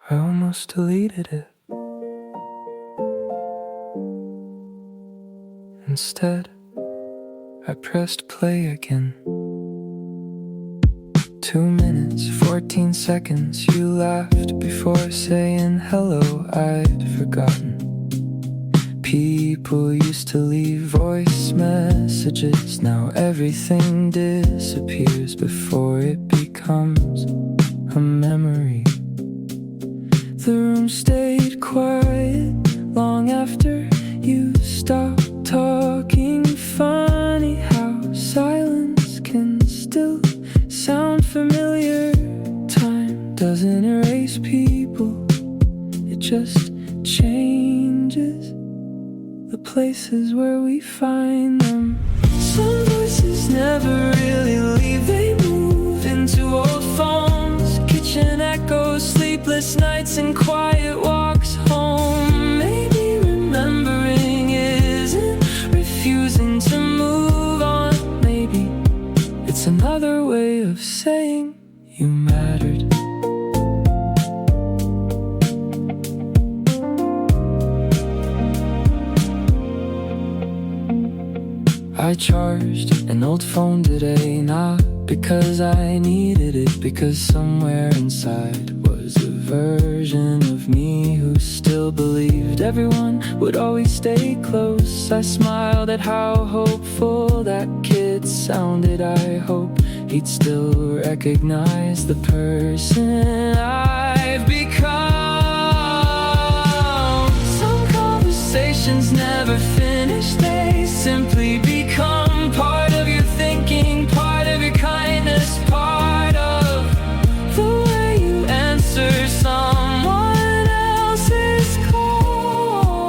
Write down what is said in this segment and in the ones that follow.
I almost deleted it. Instead, I pressed play again. 2 minutes, 14 seconds, you laughed before saying hello. I'd forgotten. People used to leave voice messages. Now everything disappears before it becomes a memory. The room stayed quiet long after you stopped talking. Funny how silence can still sound familiar. Time doesn't erase people, it just changes the places where we find them. Some voices never really leave, they move into old phones, kitchen echoes, sleepless nights and quiet walks home. Maybe remembering isn't refusing to move on. Maybe it's another way of saying you mattered. I charged an old phone today, not because I needed it, because somewhere inside was a version of me who still believed everyone would always stay close. I smiled at how hopeful that kid sounded. I hope he'd still recognize the person I've become. Some conversations never finish, they simply become part of your thinking, part of your kindness, part of the way you answer someone else's call.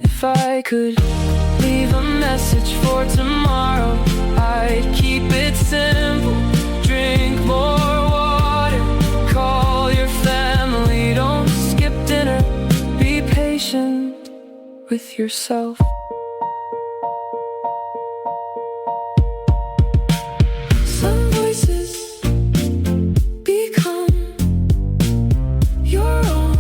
If I could leave a message for tomorrow, I'd keep it simple. Drink more water, call your family, don't skip dinner, be patient with yourself. Some voices become your own.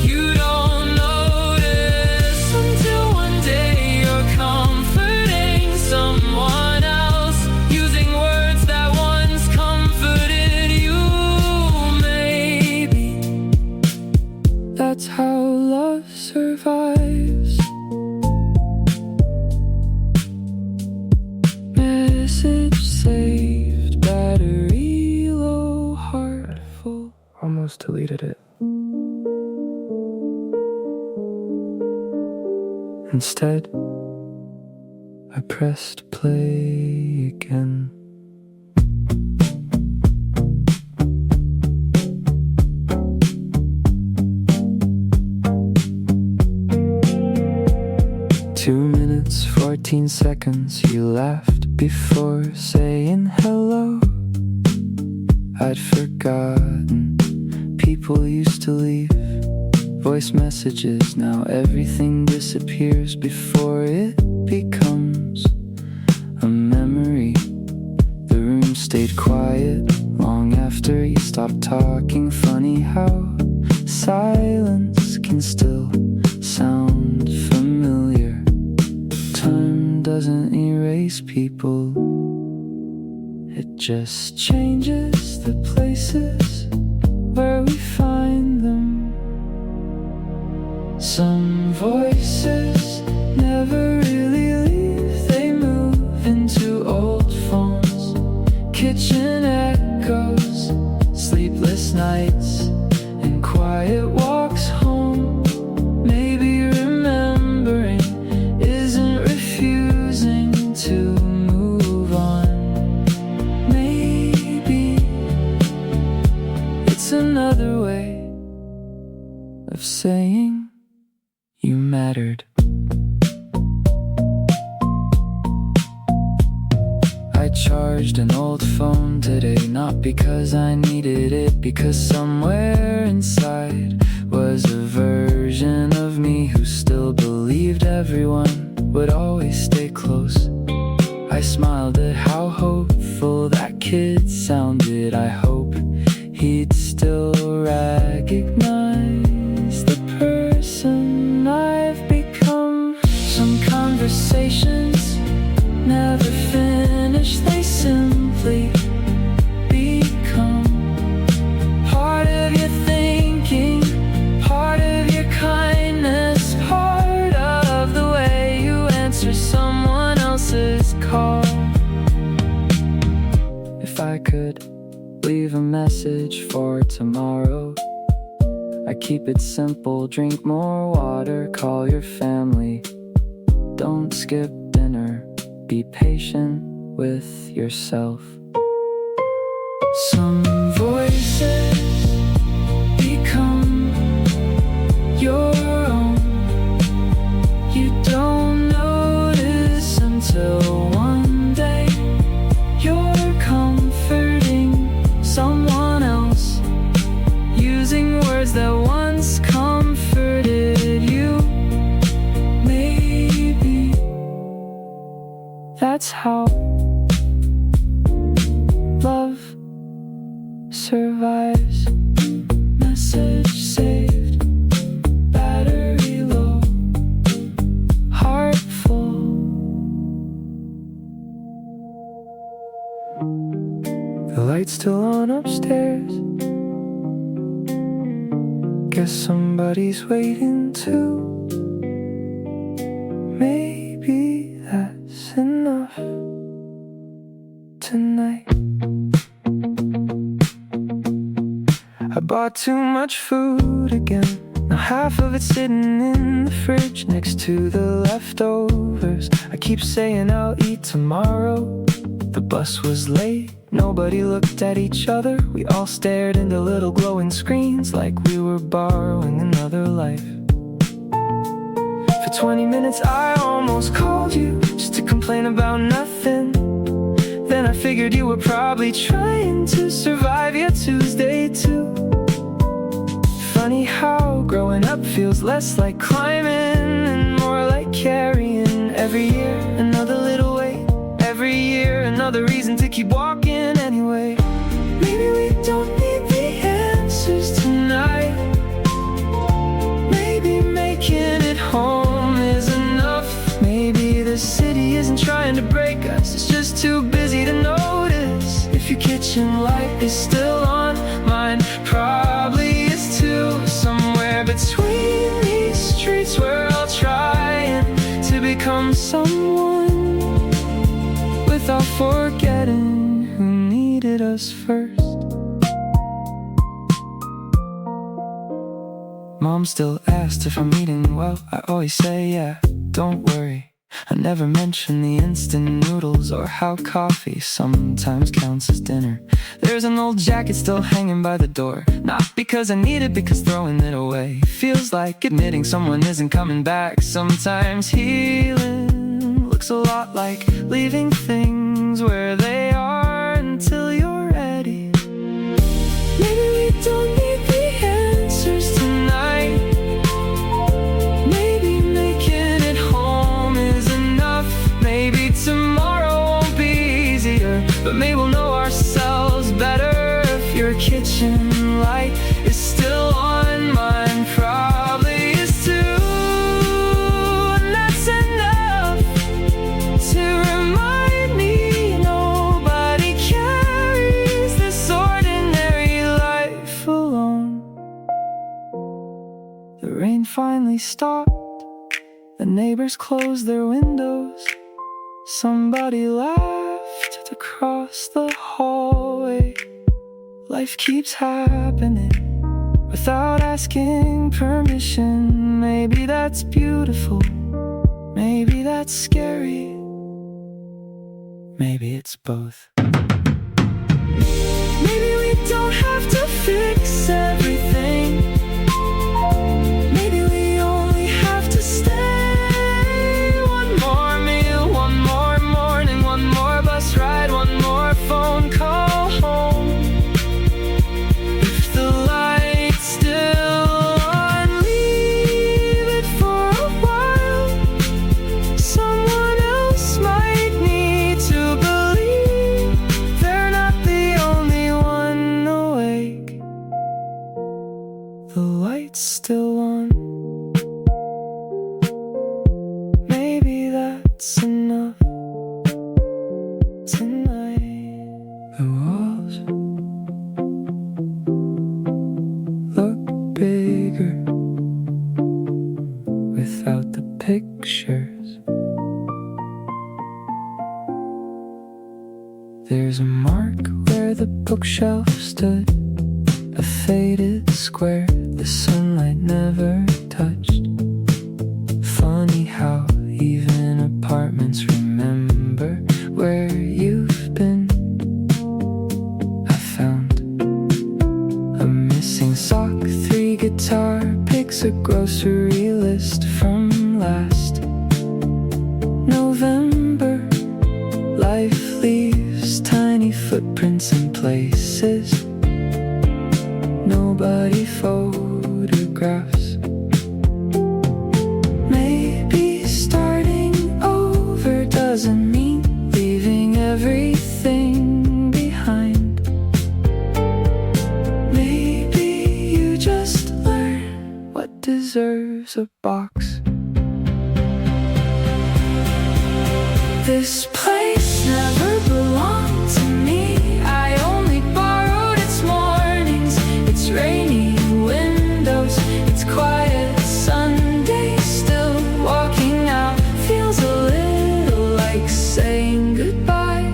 You don't notice until one day you're comforting someone else, using words that once comforted you. Maybe that's how love survives. Message saved, battery low, heart full. Almost deleted it. Instead, I pressed play again. Two minutes, 14 seconds, you laughed before saying hello. I'd forgotten. People used to leave voice messages. Now everything disappears before it becomes a memory. The room stayed quiet long after you stopped talking. Funny how silence can still sound familiar. Time doesn't erase people, it just changes the places where we find them. Some voices never really leave, they move into old phones, kitchen echoes, sleepless nights and quiet walks home. Maybe remembering isn't refusing to move on. Maybe it's another way of saying you mattered. I charged an old phone today, not because I needed it, because somewhere inside was a version of me who still believed everyone would always stay close. I smiled at how hopeful that kid sounded. I hope he'd still recognize the person I've become. Some conversations never finish, they simply become part of your thinking, part of your kindness, part of the way you answer someone else's call. If I could leave a message for tomorrow, I keep it simple: drink more water, call your family, don't skip dinner, be patient with yourself. Some voices become your own. You don't notice until one day you're comforting someone else, using words that once comforted you. Maybe that's how love survives. Message saved, battery low, heart full. The light's still on upstairs. Guess somebody's waiting too. Maybe that's enough tonight. I bought too much food again. Now half of it's sitting in the fridge next to the leftovers. I keep saying I'll eat tomorrow. The bus was late, nobody looked at each other. We all stared into little glowing screens like we were borrowing another life. For 20 minutes I almost called you just to complain about nothing. Then I figured you were probably trying to survive your Tuesday too. Funny how growing up feels less like climbing and more like carrying. Every year another little weight, every year another reason to keep walking anyway. Maybe we don't need the answers tonight. Maybe making it home is enough. Maybe the city isn't trying to break us, it's just too busy to notice. If your kitchen light is still on, mine probably is too. Somewhere between these streets we're all trying to become someone without forgetting who needed us first. Mom still asked if I'm eating well. I always say yeah, don't worry. I never mention the instant noodles or how coffee sometimes counts as dinner. There's an old jacket still hanging by the door, not because I need it, because throwing it away feels like admitting someone isn't coming back. Sometimes healing looks a lot like leaving things where they are until you're ready. Maybe we don't need the answers tonight. Maybe making it home is enough. Maybe tomorrow won't be easier, but maybe we'll know ourselves better. If your kitchen light is still on, mine probably is too. And that's enough to remind me nobody carries this ordinary life alone. The rain finally stopped. The neighbors closed their windows. Somebody laughed across the hallway. Life keeps happening without asking permission. Maybe that's beautiful, maybe that's scary, maybe it's both. Maybe we don't have to fix everything. Maybe we only have to stay. One more meal, one more morning, one more bus ride, one more phone call home. If the light's still on, leave it for a while. Someone else might need to believe they're not light's still on. Maybe that's enough tonight. The walls look bigger without the pictures. There's a mark where the bookshelf stood, a faded square the sunlight never touched. Funny how even apartments remember where you've been. I found a missing sock, 3 guitar picks, a grocery list from last November. Life leaves tiny footprints in places nobody photographs. Maybe starting over doesn't mean leaving everything behind. Maybe you just learn what deserves a box. This place never belonged to me. I only borrowed its mornings, its rainy windows, its quiet Sunday. Still walking out feels a little like saying goodbye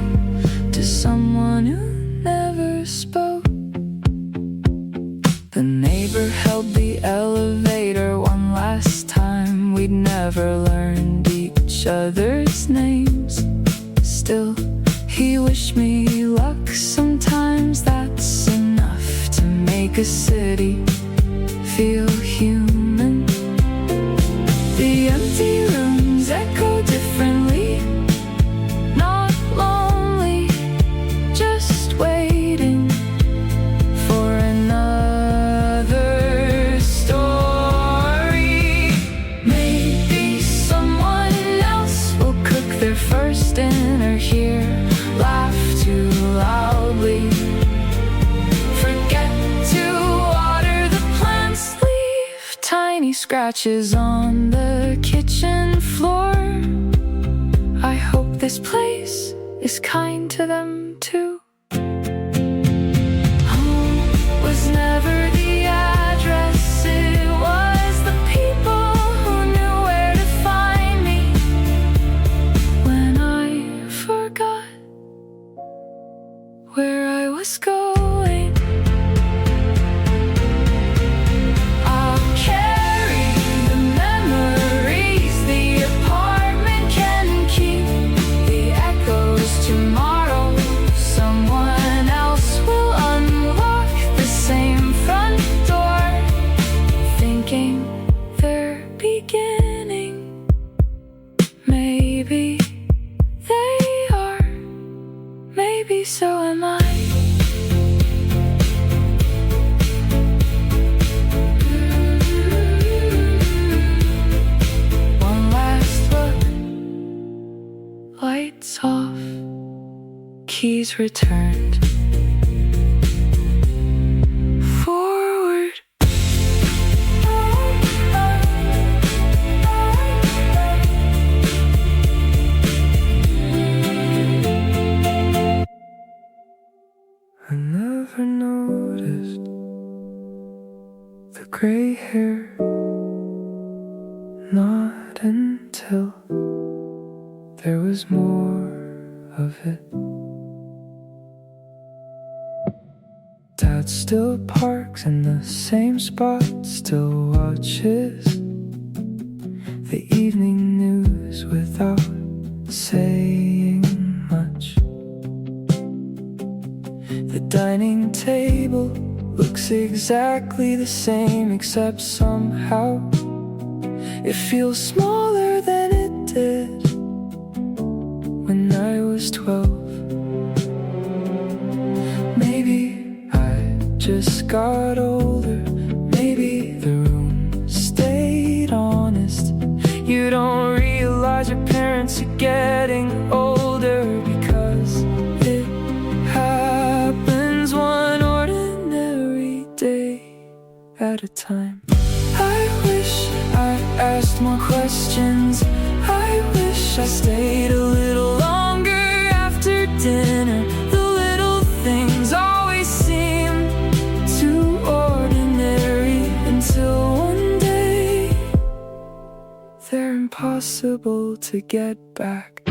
to someone who never spoke. The neighbor held the elevator one last time. We'd never learned each other's names. Still, he wished me luck. Sometimes that's enough to make a city feel human. The empty rooms echo differently, not lonely, just waiting for another story. Maybe someone else will cook their first dinner here, laugh too loudly, forget to water the plants, leave tiny scratches on the kitchen floor. I hope this place is kind to them too. Home was never the address, it was the people who knew where to find me when I forgot where I was going. I'll carry the memories the apartment can keep, the echoes tomorrow. Someone else will unlock the same front door, thinking they're beginning. Maybe they are, maybe so am I. One last look, lights off, keys returned. Forward. I never noticed the gray hair, not until there was more of it. Dad still parks in the same spot, still watches the evening news without saying much. The dining table looks exactly the same, except somehow it feels smaller than it did when I was 12. Maybe I just got older, maybe the room stayed honest. You don't realize your parents are getting older because it happens one ordinary day at a time. wish I asked more questions. I wish I stayed a little longer after dinner. The little things always seem too ordinary until one day they're impossible to get back.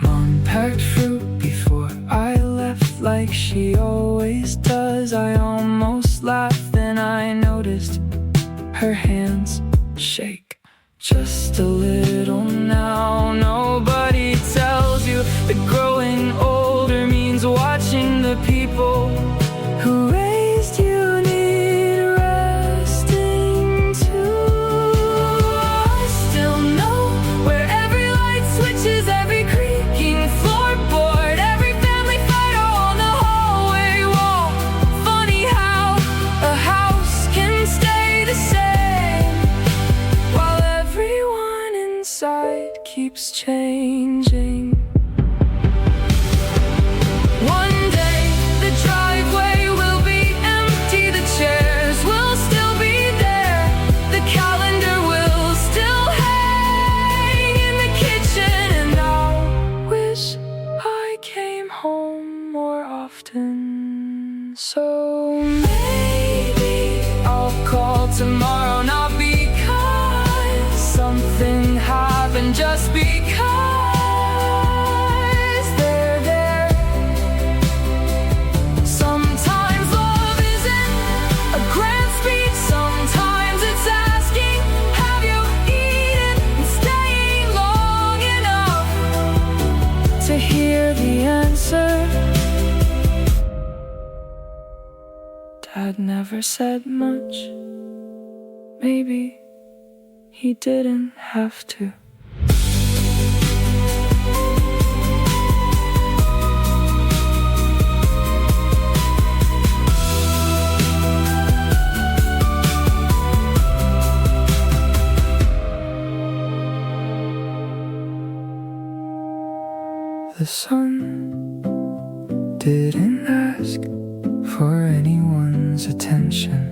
Mom packed fruit before I left like she always does. I almost laughed, then I noticed her hands shake just a little now. Nobody tells you that growing older means watching the people who raised you need resting too. I still know where every light switches, every creaking floorboard, every family photo on the hallway wall. Funny how a house can stay the same while everyone inside keeps changing. One day the driveway will be empty, the chairs will still be there, the calendar will still hang in the kitchen, and I'll wish I came home more often. So maybe I'll call tomorrow, not because something happened, just because they're there. Sometimes love isn't a grand speech, sometimes it's asking, have you eaten, and staying long enough to hear the answer. Dad never said much. Maybe he didn't have to. The sun didn't ask for anyone's attention.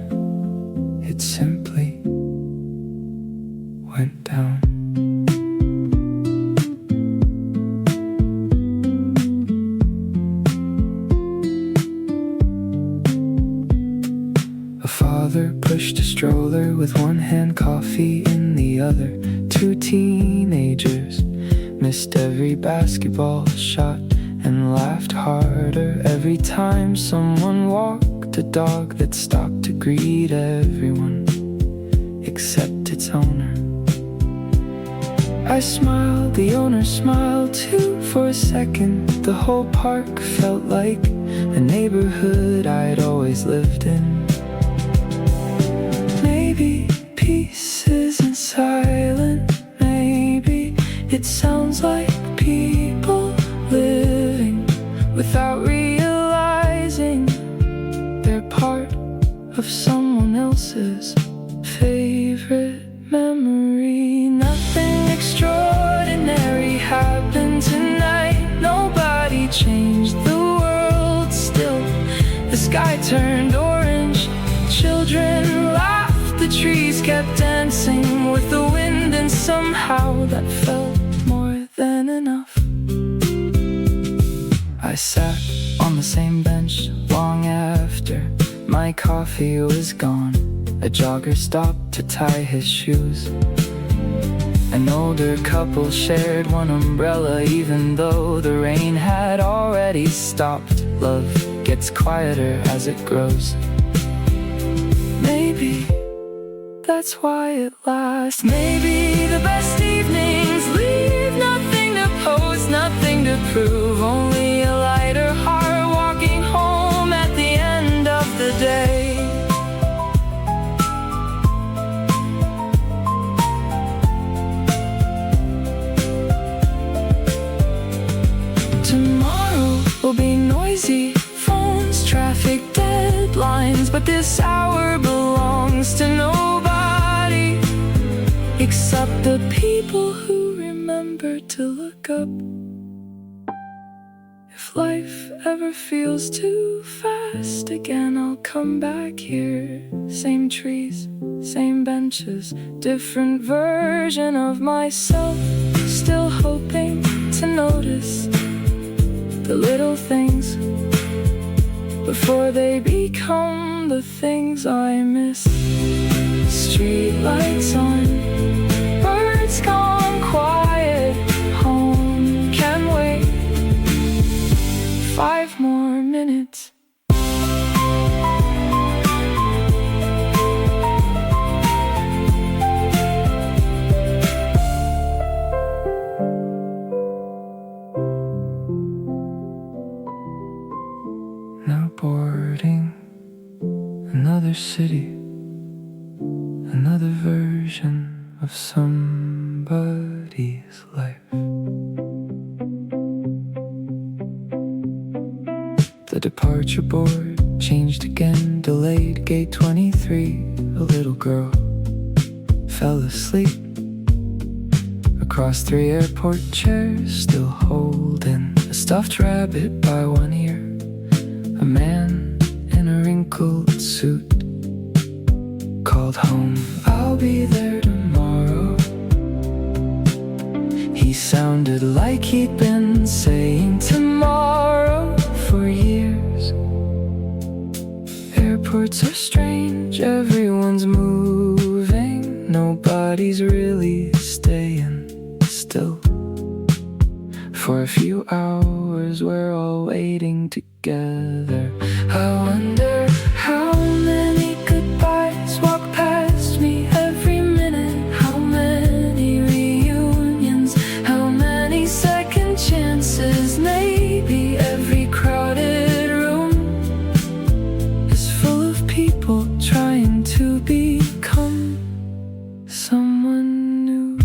It simply went down. A father pushed a stroller with one hand, coffee in the other. Two teenagers missed every basketball shot and laughed harder every time someone walked a dog that stopped to greet everyone except its owner. I smiled, the owner smiled too. For a second, the whole park felt like the neighborhood I'd always lived in. Maybe peace isn't silent, maybe it sounds like people living without realizing they're part of someone else's favorite memory. Nothing extraordinary happened tonight. Nobody changed the world still. The sky turned orange, children laughed, the trees kept dancing with the wind, and somehow that felt more than enough. I sat on the same bench long after my coffee was gone. A jogger stopped to tie his shoes. An older couple shared one umbrella, even though the rain had already stopped. Love gets quieter as it grows. Maybe that's why it lasts. Maybe the best evenings leave nothing to post, nothing to prove, only a lighter heart walking home at the end of the day. Tomorrow will be noisy, phones, traffic, deadlines, but this hour belongs to nobody except the people who remember to look up. If If life ever feels too fast again, I'll come back here. Same trees, same benches, different version of myself. Still hoping to notice the little things before they become the things I miss. Street lights on, birds gone quiet, home can wait 5 more minutes. Now boarding another city, another version of somebody's life. The departure board changed again, delayed. Gate 23, a little girl fell asleep across 3 airport chairs, still holding a stuffed rabbit by one ear. A man in a wrinkled suit called home. I'll be there tomorrow. He sounded like he'd been saying tomorrow for years. Airports are strange, everyone's moving, nobody's really staying still. For a few hours we're all waiting together. I wonder how many goodbyes walk past me every minute. How many reunions, how many second chances. Maybe every crowded room is full of people trying to become someone new.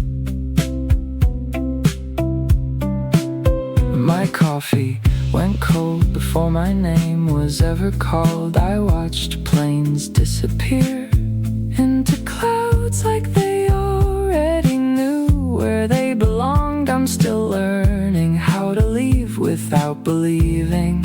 My coffee went cold before my name was ever called. I watched planes disappear into clouds like they already knew where they belonged. I'm still learning how to leave without believing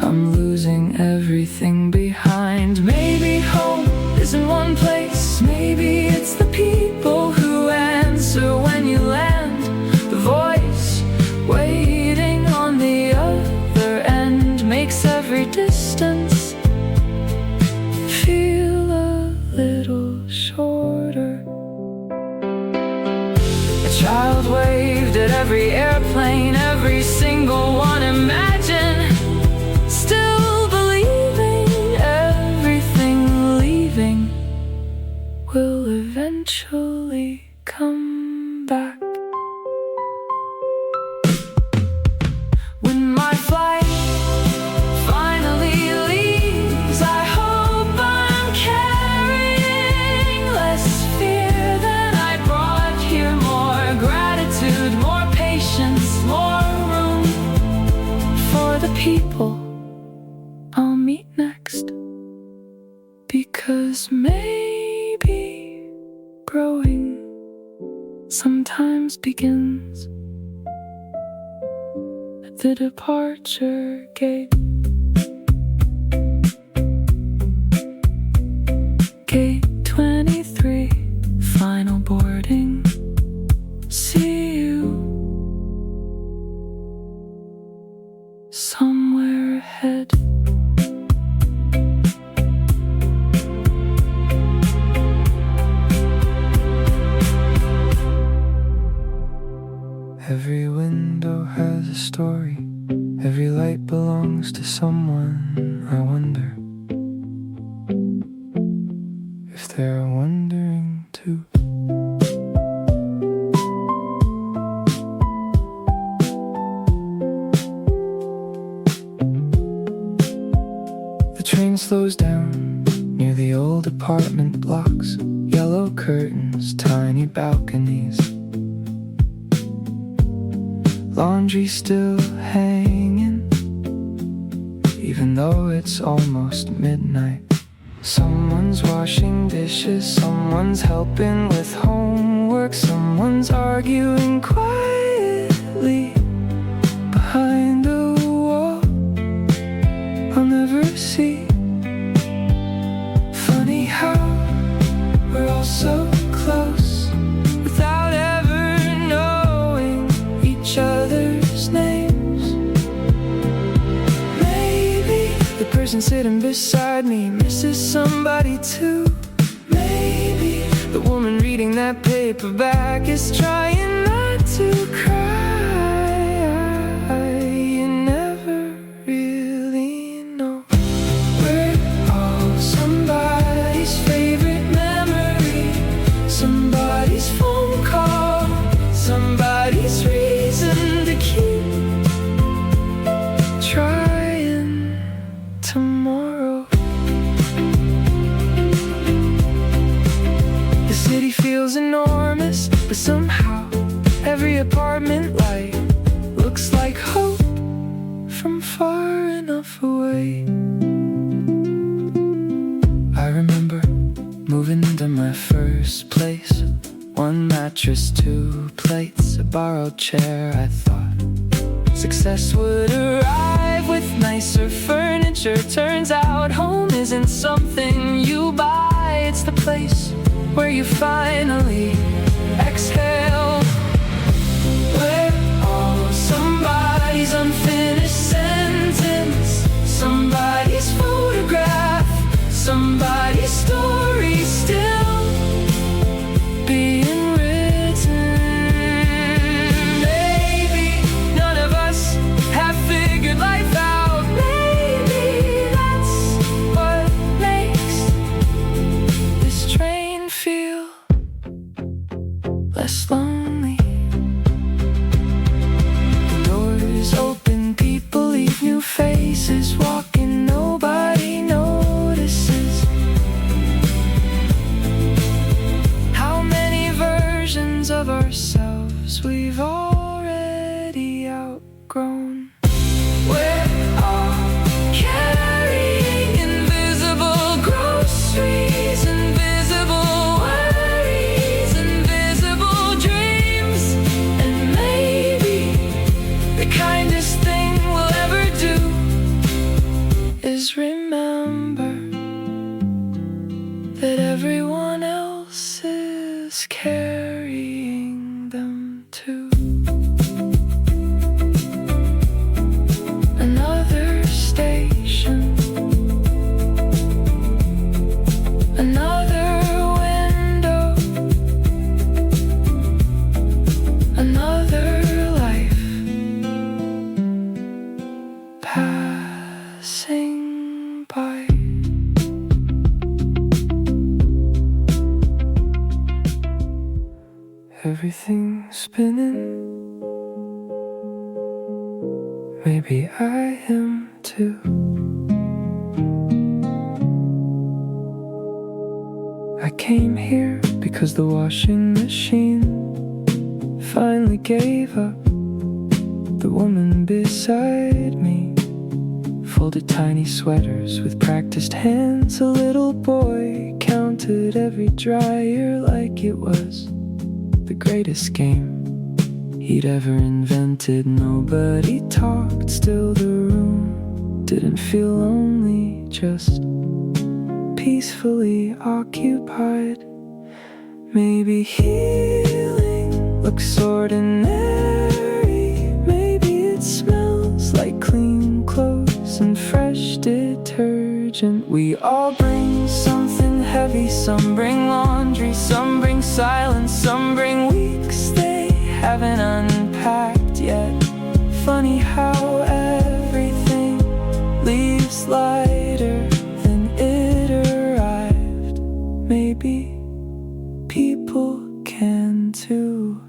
I'm losing everything behind. Maybe home isn't one place, maybe it's the people who answer when you land. The voice waiting on the other end makes every distance feel a little shorter. A child waved at every airplane, every single one. Imagine still believing everything leaving will eventually come back. When my flight finally leaves, I hope I'm carrying less fear than I brought here. More gratitude, more patience, more room for the people I'll meet next. Because maybe growing sometimes begins at the departure gate. Gate 23, final boarding. See you somewhere ahead. Every window has a story, every light belongs to someone. I wonder if they're wondering too. The train slows down near the old apartment blocks, yellow curtains, tiny balconies. Laundry still hanging, even though it's almost midnight. Someone's washing dishes, someone's helping with homework, someone's arguing quietly behind see. Funny how we're all so close without ever knowing each other's names. Maybe the person sitting beside me misses somebody too. Maybe the woman reading that paperback is trying not to cry. You never really know. We're all somebody's favorite memory, somebody's phone call, somebody's reason to keep trying tomorrow. The city feels enormous, but somehow every apartment light looks like hope from far enough away. I remember moving into my first place. One mattress, 2 plates, a borrowed chair. I thought success would arrive with nicer furniture. Turns out home isn't something you buy. It's the place where you finally exhale. We're all somebody's unfinished sentence, somebody's photograph, somebody's story still being written. Maybe none of us have figured life out. Maybe that's what makes this train feel less lonely. The doors open, people leave, new faces walking, nobody notices. How many versions of ourselves we've already outgrown. We're all carrying invisible groceries, invisible worries, invisible dreams. And maybe the kindest thing we'll ever do is remember that everyone else is carrying them too. Another station, another window, another life passing by. Everything's spinning. Maybe I am too. I came here because the washing machine finally gave up. The woman beside me folded tiny sweaters with practiced hands. A little boy counted every dryer like it was the greatest game he'd ever invented. Nobody talked, still the room didn't feel lonely, just peacefully occupied. Maybe healing looks ordinary. Maybe it smells like clean clothes and fresh detergent. We all bring something heavy. Some bring laundry, some bring silence, some bring weeks they haven't unpacked yet. Funny how everything leaves lighter than it arrived. Maybe people can too.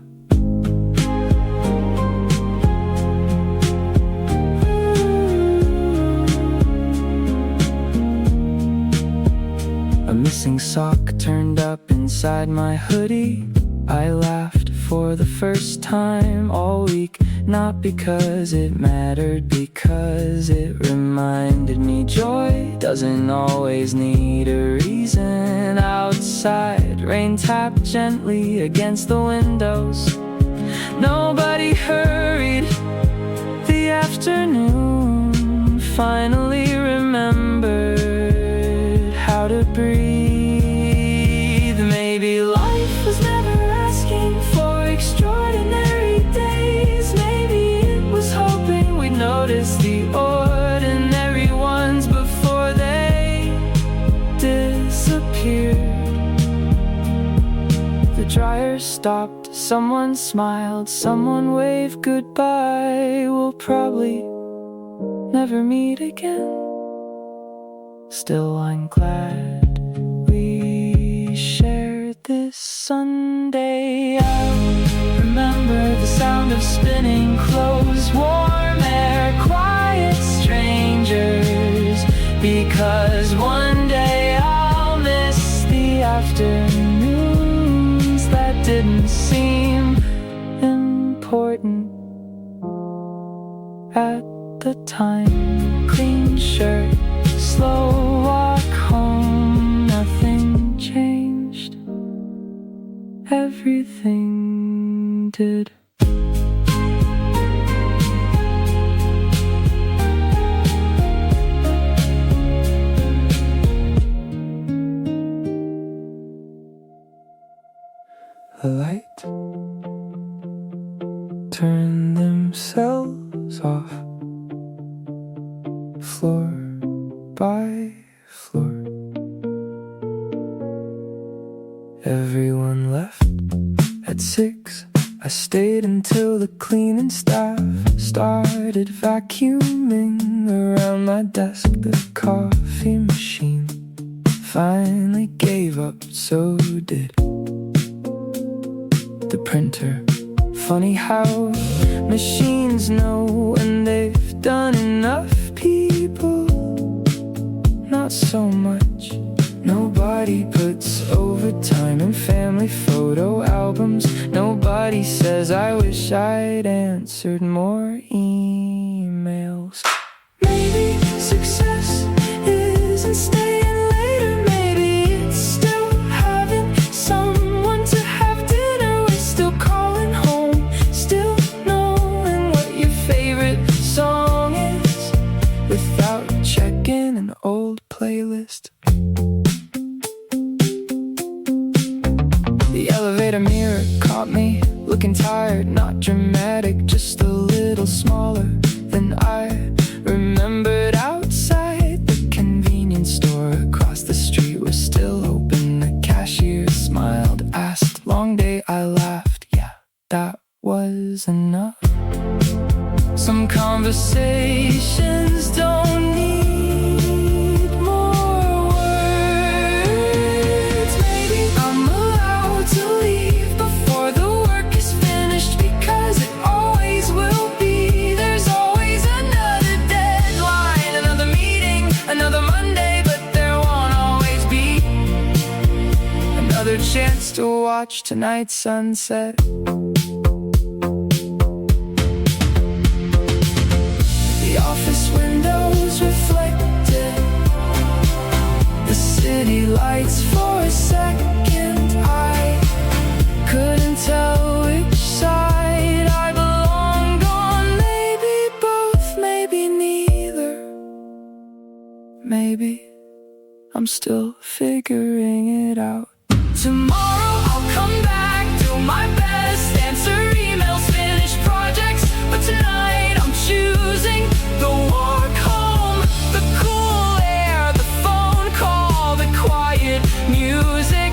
A missing sock turned up inside my hoodie. I laughed for the first time all week. Not because it mattered, because it reminded me joy doesn't always need a reason. Outside, rain tapped gently against the windows. Nobody hurried. The afternoon finally remembered dryer stopped, someone smiled, someone waved goodbye. We'll probably never meet again. Still, I'm glad we shared this Sunday. I remember the sound of spinning clothes, warm air, quiet strangers. Because one day I'll miss the afternoons that didn't seem important at the time. Clean shirt, slow walk home, nothing changed. Everything did. The light turned themselves off, floor by floor. Everyone left at 6. I stayed until the cleaning staff started vacuuming around my desk. The coffee machine finally gave up, so did the printer. Funny how machines know when they've done enough. People, not so much. Nobody puts overtime in family photo albums. Nobody says I wish I'd answered more emails. Maybe success isn't staying later. Maybe it's still having someone to have dinner with, still calling home, still knowing what your favorite song is without checking an old playlist. The elevator mirror caught me looking tired, not dramatic, just a little smaller than I remembered. Outside the convenience store across the street was still open. The cashier smiled, asked, "Long day?" I laughed, yeah, that was enough. Some conversations don't need more words. Maybe I'm allowed to leave before the work is finished, because it always will be. There's always another deadline, another meeting, another Monday, but there won't always be another chance to watch tonight's sunset. The office windows reflected the city lights. For a second I couldn't tell which side I belonged on. Maybe both, maybe neither. Maybe I'm still figuring it out. Tomorrow I'll come back, do my best, answer emails, finish projects. But tonight I'm choosing the walk home, the cool air, the phone call, the quiet music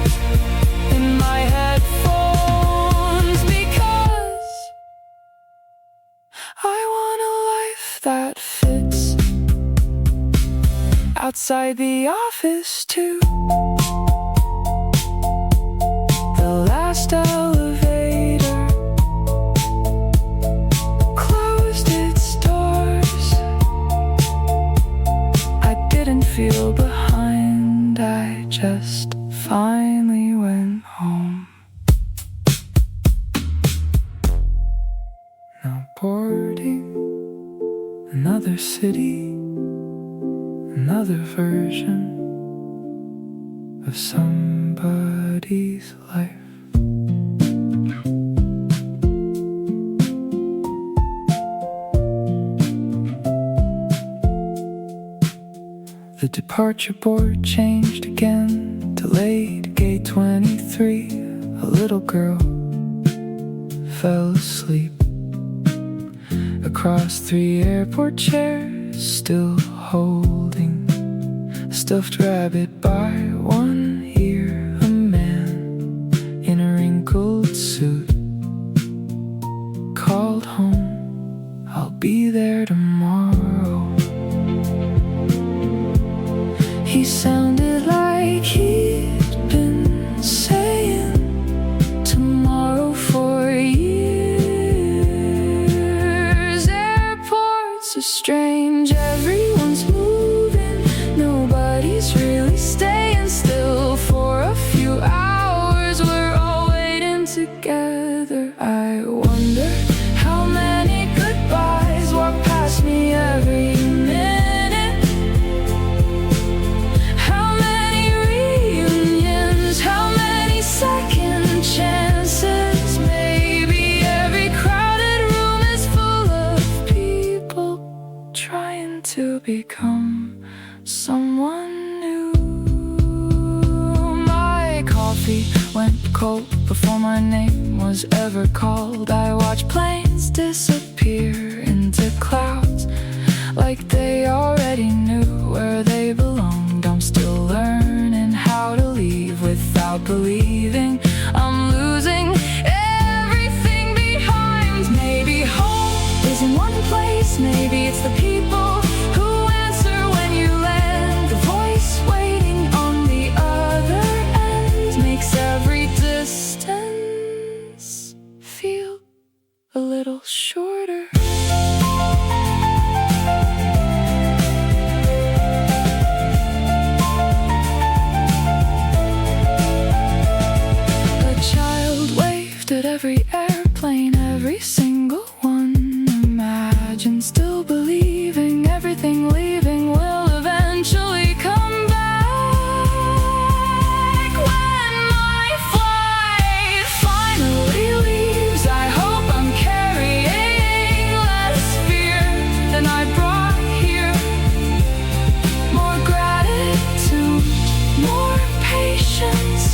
in my headphones. Because I want a life that fits outside the office too. The last elevator closed its doors. I didn't feel behind, I just finally went home. Now boarding another city, another version of somebody's life. The departure board changed again, delayed gate 23. A little girl fell asleep across 3 airport chairs, still holding a stuffed rabbit by one ear. A man in a wrinkled He sounded like he'd been saying tomorrow for years. Airports are strange, everyone's moving, nobody's really staying still for a few hours. We're all waiting together. I wonder how many goodbyes walk past me every minute. How many reunions, how many second chances. Maybe every crowded room is full of people trying to become someone new. My coffee went cold before my name was ever called. I watch planes disappear into clouds like they already knew where they belonged. I'm still learning how to leave without believing I'm losing everything behind. Maybe home is in one place, maybe it's the people who answer when you land. The voice waiting on the other end makes every distance feel a little shorter. A child waved at every airplane, every single one. Imagine still believing everything leaving will eventually come back. When my flight finally leaves, I hope I'm carrying less fear than I brought here. More gratitude, more patience,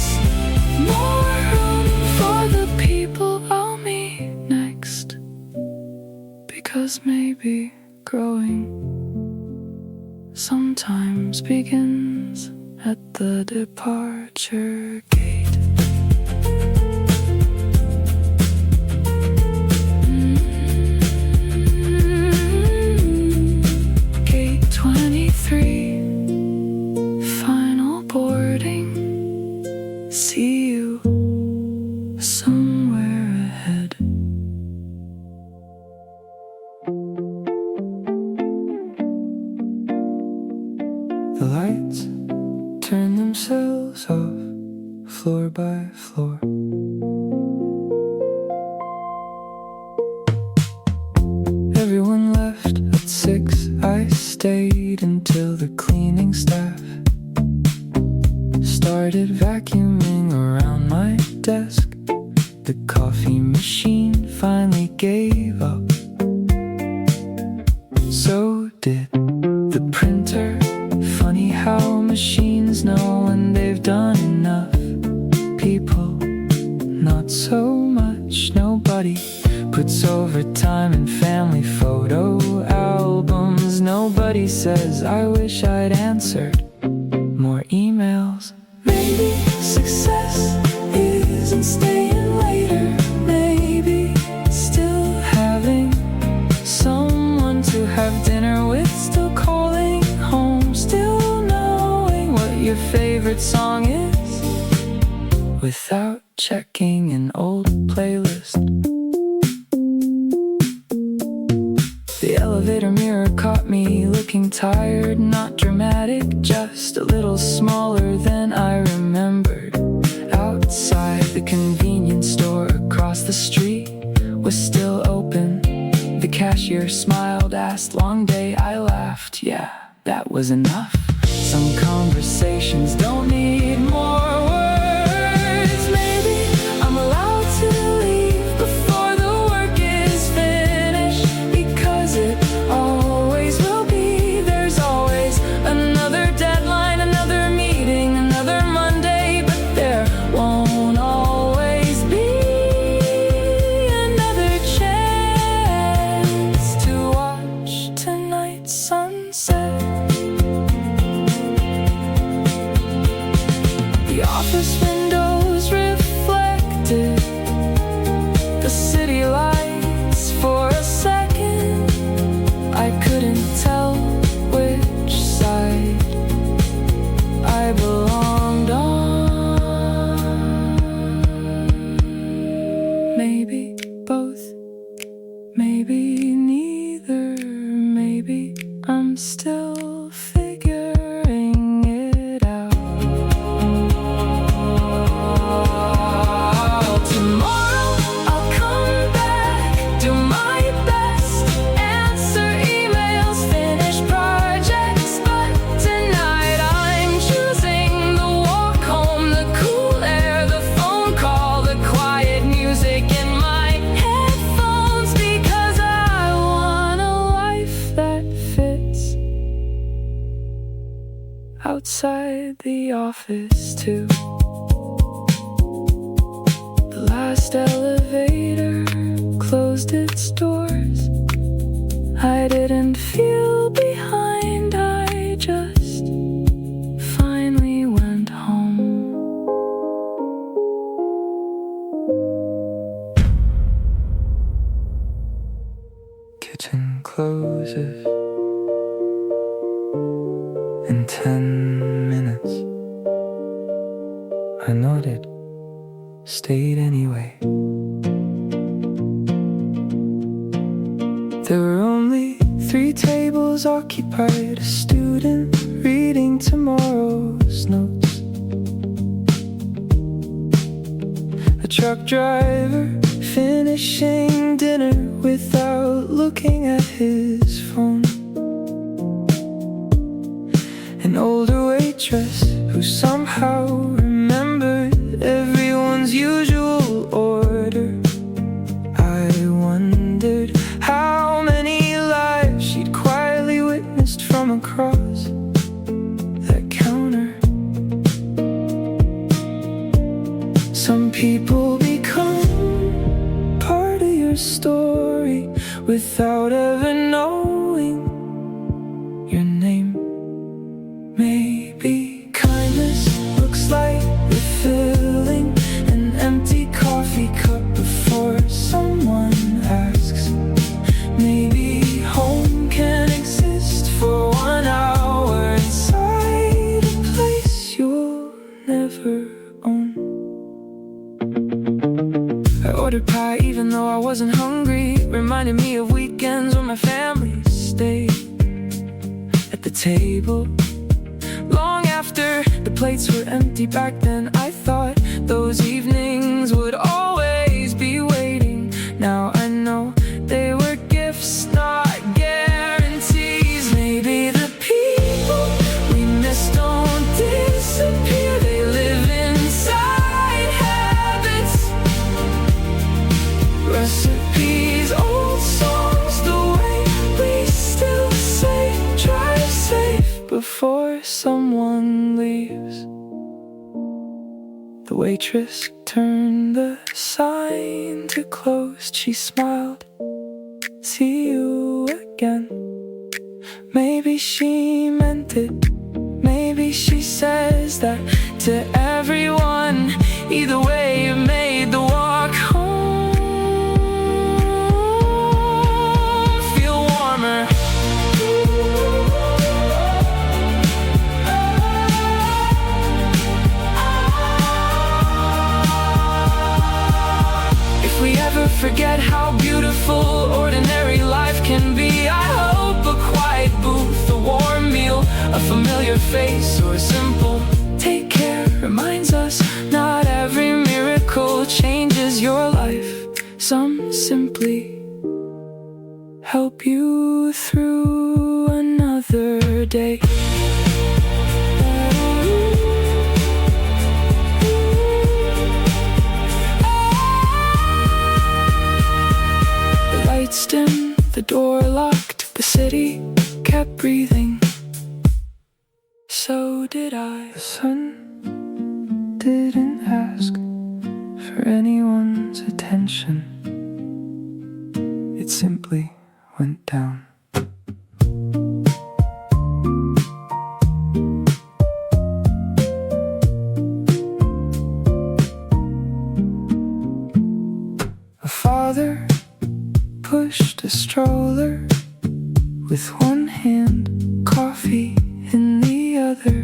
more room for the people I'll meet next. Because maybe growing sometimes begins at the departure gate. Gate 23, final boarding. See you somewhere ahead. The lights turn themselves off, floor by floor. Everyone left at 6. I stayed until the cleaning staff started vacuuming around my desk. The coffee machine finally gave up. So did the printer. Funny how machines know when they've done enough. People, not so much. Nobody puts overtime in family photo albums. Nobody says, I wish I'd answered more emails. Maybe success isn't staying later. Maybe still having someone to have dinner with, still calling home, still knowing what your favorite song is without checking an old playlist. The elevator mirror caught me looking tired, not dramatic, just a little smaller than I remembered. Outside, the convenience store across the street was still open. The cashier smiled, asked, long day? I laughed, yeah, that was enough. Some conversations don't need more words. Maybe I'm allowed to leave before the work is finished, because it always will be. There's always another deadline, another meeting, another Monday, but there won't always be another chance to watch tonight's sunset. The office windows reflected the city lights for a second. I couldn't tell which side outside the office too. The last elevator closed its doors. I didn't feel behind, I just finally went home. Kitchen closes in 10 minutes. I nodded, stayed anyway. There were only 3 tables occupied, a student reading tomorrow's notes, a truck driver finishing dinner without looking at his phone, an older waitress who somehow remembered everyone's usual order. I wondered how many lives she'd quietly witnessed from across that counter. Some people become part of your story without ever knowing your name. Maybe kindness looks like refilling an empty coffee cup before someone asks. Maybe home can exist for 1 hour inside a place you'll never own. I ordered pie even though I wasn't hungry, reminded me of weekends when my family stayed at the table. Long after the plates were empty back then, I thought those evenings would always be waiting. Now I know they were gifts, not guarantees. Maybe the people we miss don't disappear, they live inside habits, recipes, old songs, the way we still say drive safe before someone leaves. The waitress turned the sign to closed. She smiled, "See you again." Maybe she meant it, maybe she says that to everyone. Either way, it made the walk home feel warmer. If we ever forget how beautiful ordinary life can be, I hope a quiet booth, a warm meal, a familiar face, or a simple "take care" reminds us not every miracle changes your life. Some simply help you through another day. The lights dim, the door locked, the city kept breathing. So did I. The sun didn't ask for anyone's attention, it simply went down. A father pushed a stroller with one hand, coffee in the other.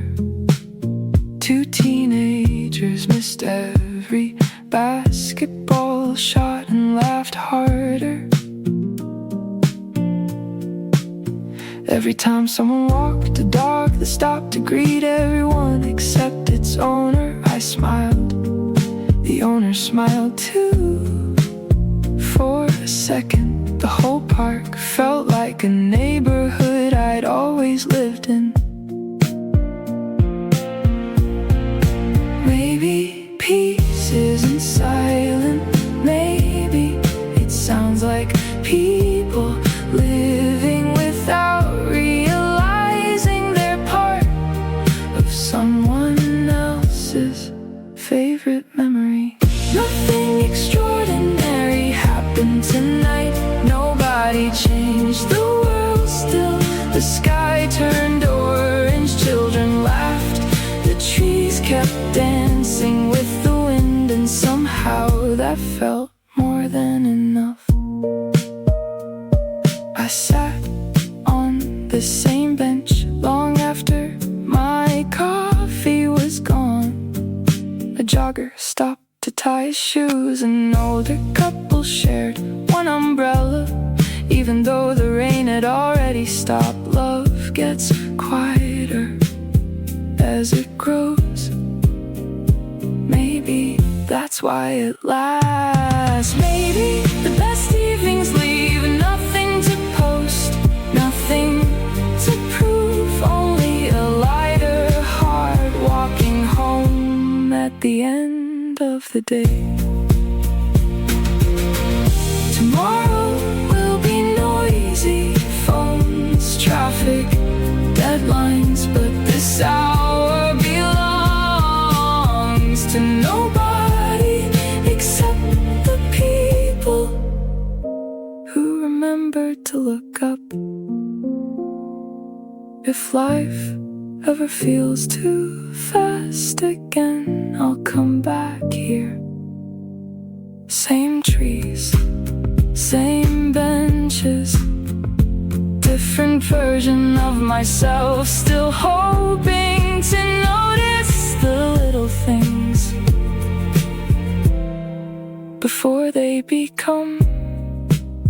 2 teenagers missed every basketball shot and laughed harder. Every time someone walked a dog that stopped to greet everyone except its owner, I smiled. The owner smiled too. For a second, the whole park felt like a neighborhood I'd always lived in. Maybe peace isn't silent, maybe it sounds like people living without realizing they're part sat on the same bench long after my coffee was gone. A jogger stopped to tie his shoes. An older couple shared one umbrella, even though the rain had already stopped. Love gets quieter as it grows. Maybe that's why it lasts. Maybe the best evenings leave nothing to post, nothing to prove, only a lighter heart walking home at the end of the day. Tomorrow will be noisy, phones, traffic, deadlines, but this hour belongs to nobody except the people who remembered to look up. If life ever feels too fast again, I'll come back here. Same trees, same benches, different version of myself, still hoping to notice the little things before they become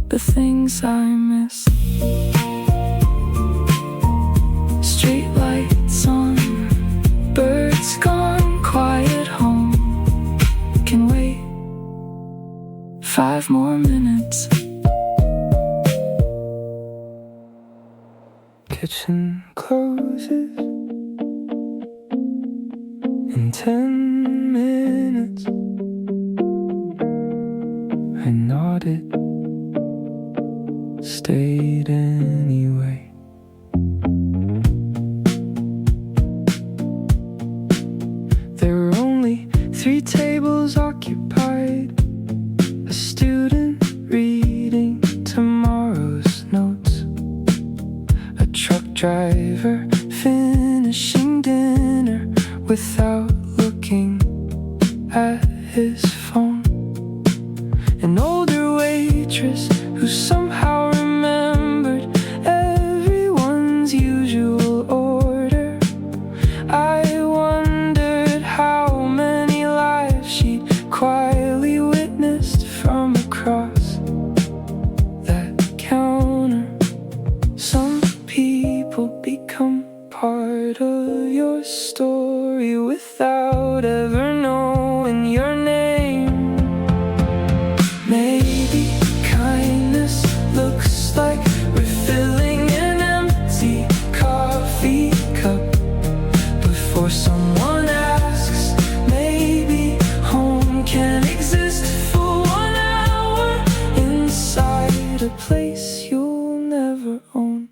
the things I miss. Street lights on, birds gone, quiet home. Can wait 5 more minutes. Kitchen closes in 10 minutes. I nodded, stayed anyway. There were only 3 tables occupied, a student reading tomorrow's notes, a truck driver finishing dinner without looking at his phone, an older waitress who somehow remembered everyone's usual order. I wondered how many lives she'd quietly witnessed from across that counter. Some people become part of your story without ever knowing your name. Maybe kindness looks like refilling an empty coffee cup before someone asks. Maybe home can exist for 1 hour inside a place you'll never own.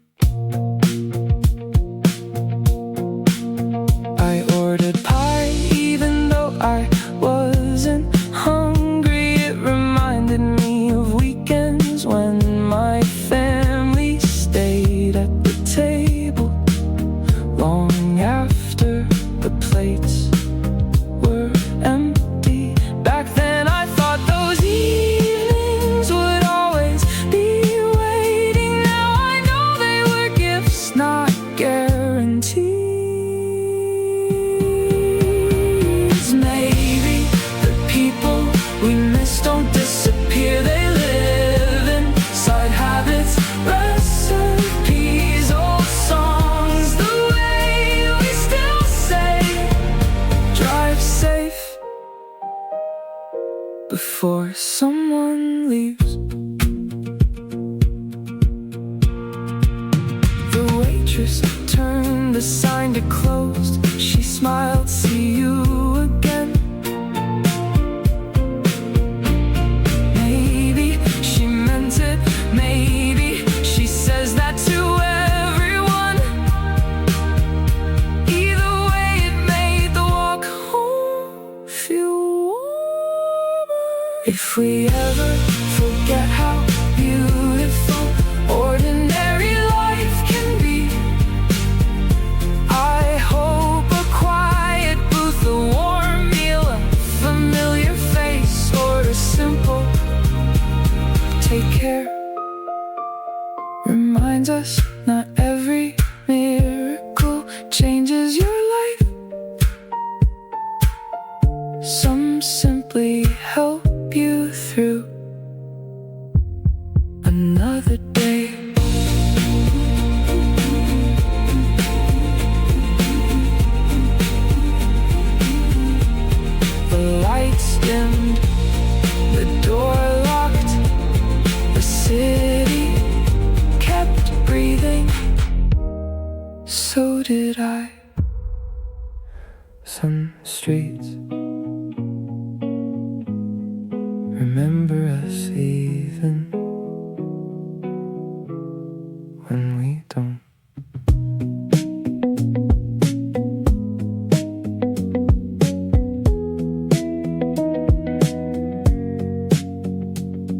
I ordered pie even though I wasn't hungry. It reminded me of weekends when my family stayed at the table long after the plates were empty. Back then I thought those evenings would always be waiting. Now I know they were gifts, not guarantees. Maybe the people we miss don't disappear, they live inside habits, recipes, old songs. The way we still say, drive safe before someone leaves. The waitress turned the sign to closed. She smiled, see you again. Maybe she meant it, maybe she says that to everyone. Either way, it made the walk home feel warmer. If we ever forget how beautiful ordinary life can be, I hope a quiet booth, a warm meal, a familiar face, or a simple take care. Remember dimmed, the door locked, the city kept breathing. So did I. Some streets remember us even when we don't.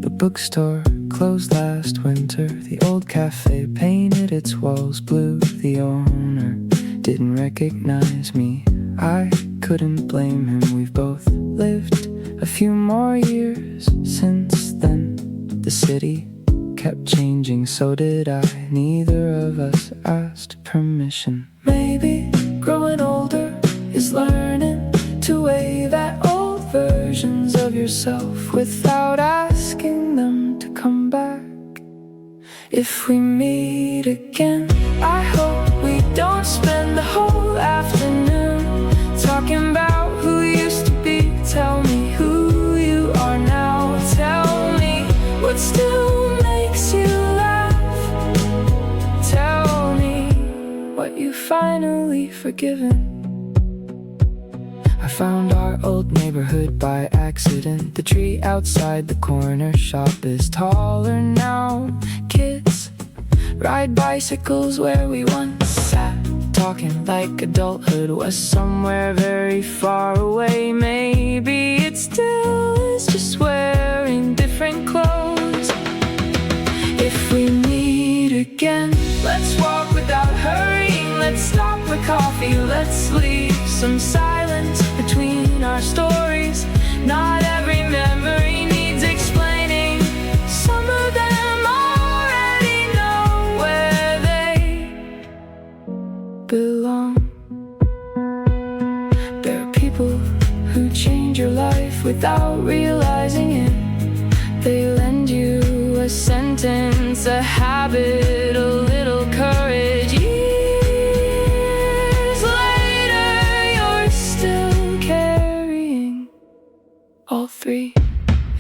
The bookstore closed last winter. The old cafe painted its walls blue. The owner didn't recognize me. I couldn't blame him. We've both lived a few more years since then. The city kept changing, so did I. Neither of us asked permission. Maybe growing older is learning to wave at old versions of yourself without asking them to come back. If we meet again, I hope we don't spend the whole afternoon talking about who used to be. Tell me who you are now. Tell me what still makes you laugh. Tell me what you finally forgiven. I found our old neighborhood by accident. The tree outside the corner shop is taller now. Kids ride bicycles where we once sat, talking like adulthood was somewhere very far away. Maybe it still is, just wearing different clothes. If we meet again, let's walk without hurrying. Let's stop with coffee. Let's leave some silence between our stories. Not every memory needs explaining. Some of them already know where they belong. There are people who change your life without realizing it. They lend you a sentence, a habit, a little courage. Years later, you're still carrying all three.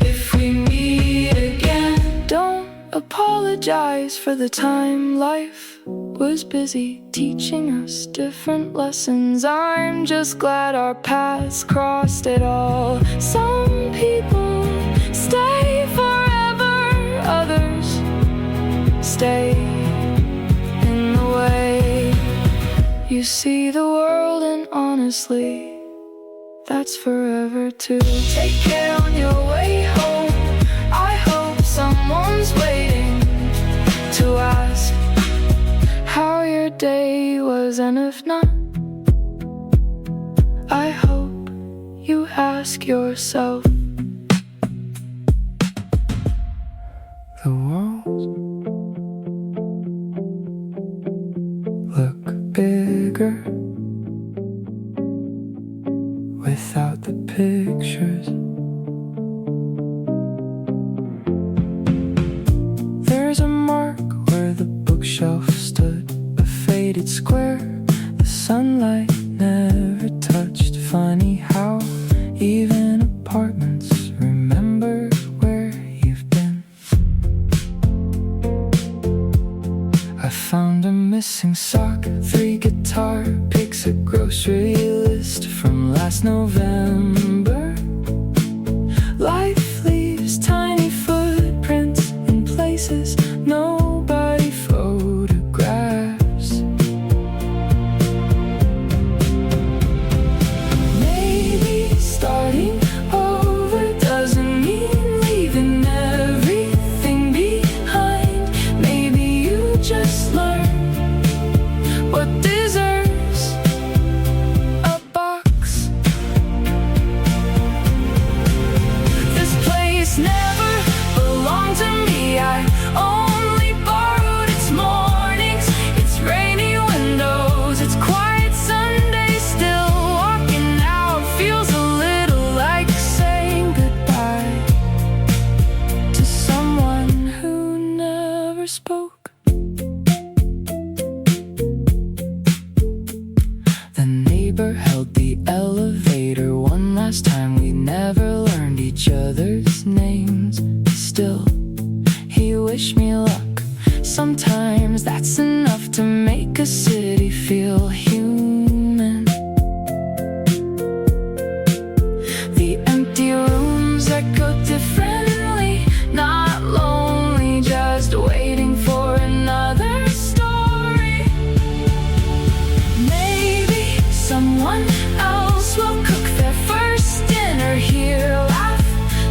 If we meet again, don't apologize for the time. Life was busy teaching us different lessons. I'm just glad our paths crossed at all. Some people stay forever, others stay in the way you see the world, and honestly, that's forever too. Take care on your way home. I hope someone's waiting to ask how your day was, and if not, I hope you ask yourself. The walls look bigger without the pictures. There's a mark where the bookshelf stood, a faded square the sunlight never touched. Funny how even apartments remember where you've been. I found a missing sock, 3 guitar picks, a grocery list from last November. Life leaves tiny footprints in places nobody photographs. Maybe starting over doesn't mean leaving everything behind. Maybe you just learn what deserves a box someone else will cook their first dinner here. Laugh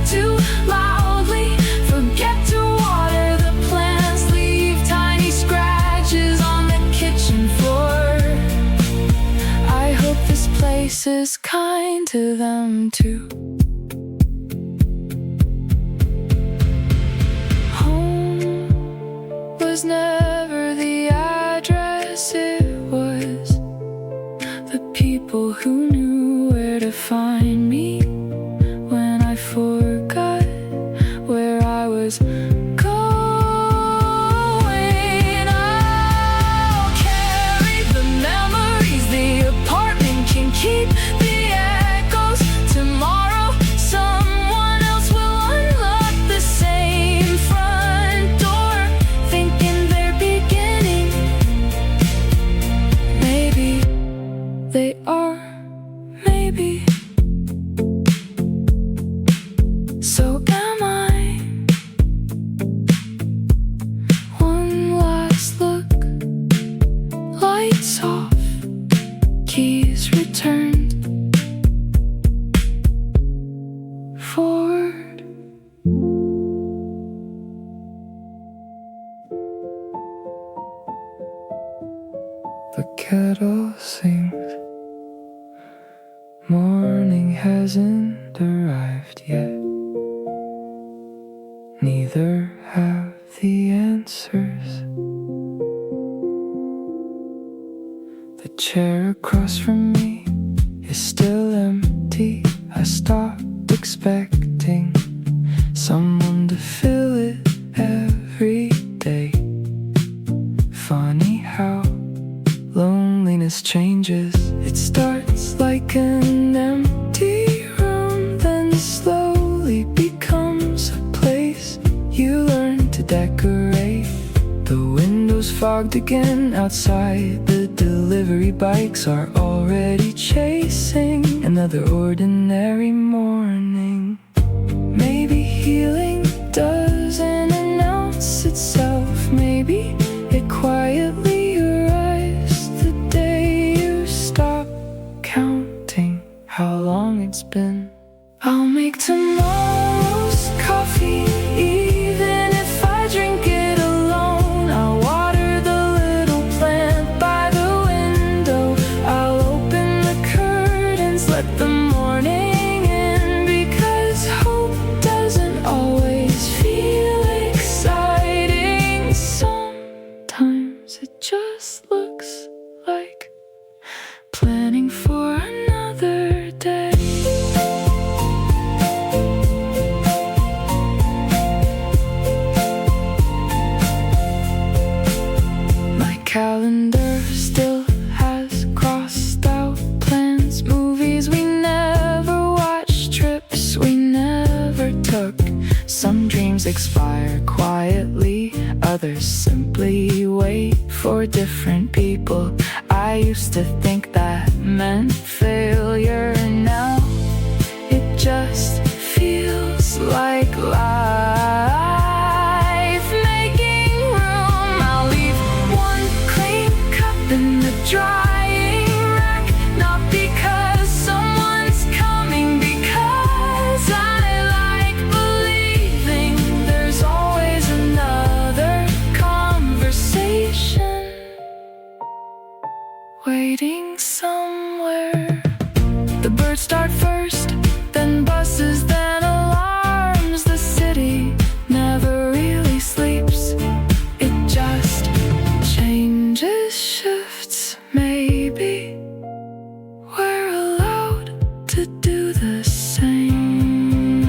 too loudly, forget to water the plants, leave tiny scratches on the kitchen floor. I hope this place is kind to them too. Home was never the address, it was the people who knew where to find me when I forgot where I was going. I'll carry the memories, the apartment can keep the echoes. Tomorrow someone else will unlock the same front door, thinking they're beginning. Maybe they are, maybe. So am I. One last look, lights off, keys returned. Forward. The kettle sings. Morning hasn't arrived yet. Neither have the answers. The chair across from me is still empty. I stopped expecting someone to fill it every day. Funny how loneliness changes. It starts like an empty room, then slowly becomes a place you learn to decorate. The windows fogged again outside. The delivery bikes are already chasing another ordinary morning. Maybe healing doesn't announce itself. Maybe it quietly arrives the day you stop counting how long it's been. I'll make tomorrow's coffee, even if I drink it alone. I'll water the little plant by the window. I'll open the curtains, let the morning in, because hope doesn't always feel exciting. Sometimes it just looks like planning for another day. My calendar still has crossed out plans, movies we never watched, trips we never took. Some dreams expire quietly, others simply wait for different people. I used to think that meant failure. Now it just feels like life. Making room, I'll leave one clean cup in the drying rack, not because someone's coming, because I like believing there's always another conversation waiting somewhere. The birds start first, then buses, then alarms. The city never really sleeps, it just changes, shifts. Maybe we're allowed to do the same.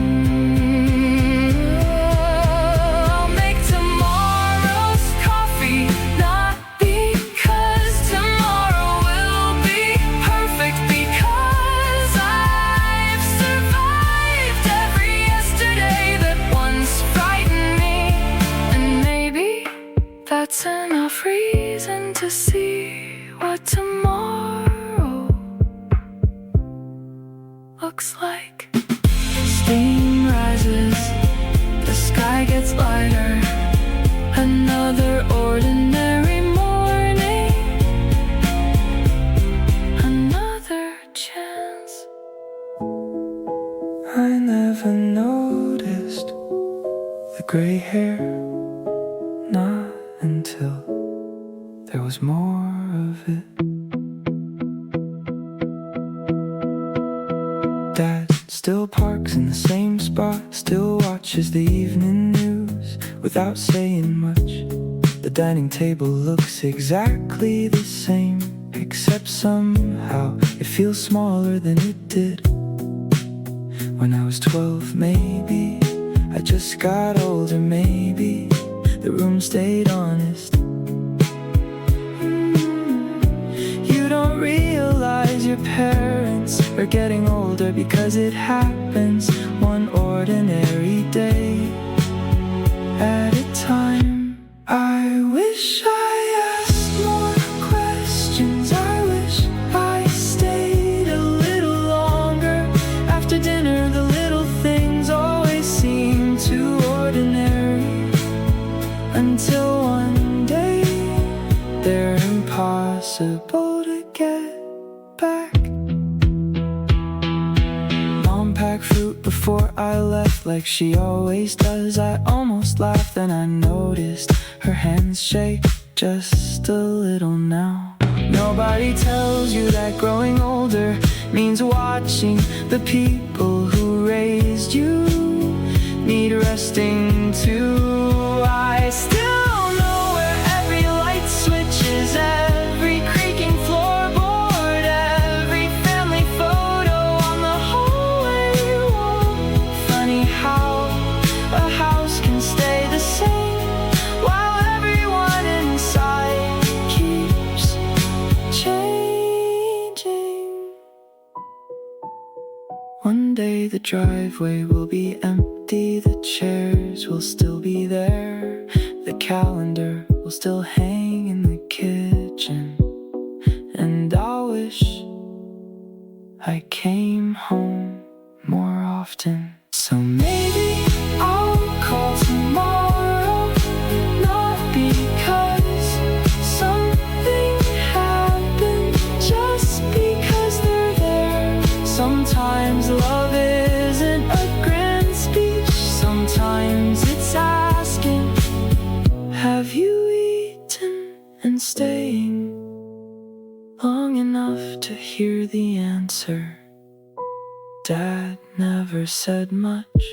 I'll make tomorrow's coffee, not because tomorrow will be perfect, because I've survived every yesterday that once frightened me. And maybe that's enough reason to see what tomorrow looks like. Steam rises, the sky gets lighter. Another ordinary morning, another never noticed the gray hair, not until there was more of it. Dad still parks in the same spot, still watches the evening news without saying much. The dining table looks exactly the same, except somehow it feels smaller than it did when I was 12. Maybe I just got older, maybe the room stayed honest. You don't realize your parents are getting older because it happens one ordinary day at a time. I wish I asked more questions. I wish I stayed a little longer. After dinner, the little things always seem too ordinary, until one day they're impossible to get back. Mom packed fruit before I left like she always does. I almost laughed and I noticed her hands shake just a little now. Nobody tells you that growing older means watching the people who raised you need resting too. I still know where every light switch is, every creaking floorboard, every family photo on the hallway wall. Funny how a house can stay the same while everyone inside keeps changing. One day the driveway will be empty, the chairs will still be there, the calendar will still hang in the kitchen, and I wish I came home more often. So maybe I'll call tomorrow, not because something happened, just because they're there. Sometimes love isn't a grand speech, sometimes it's asking, have you eaten, and staying long enough to hear the answer. Dad never said much.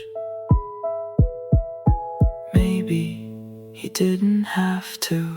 Maybe he didn't have to.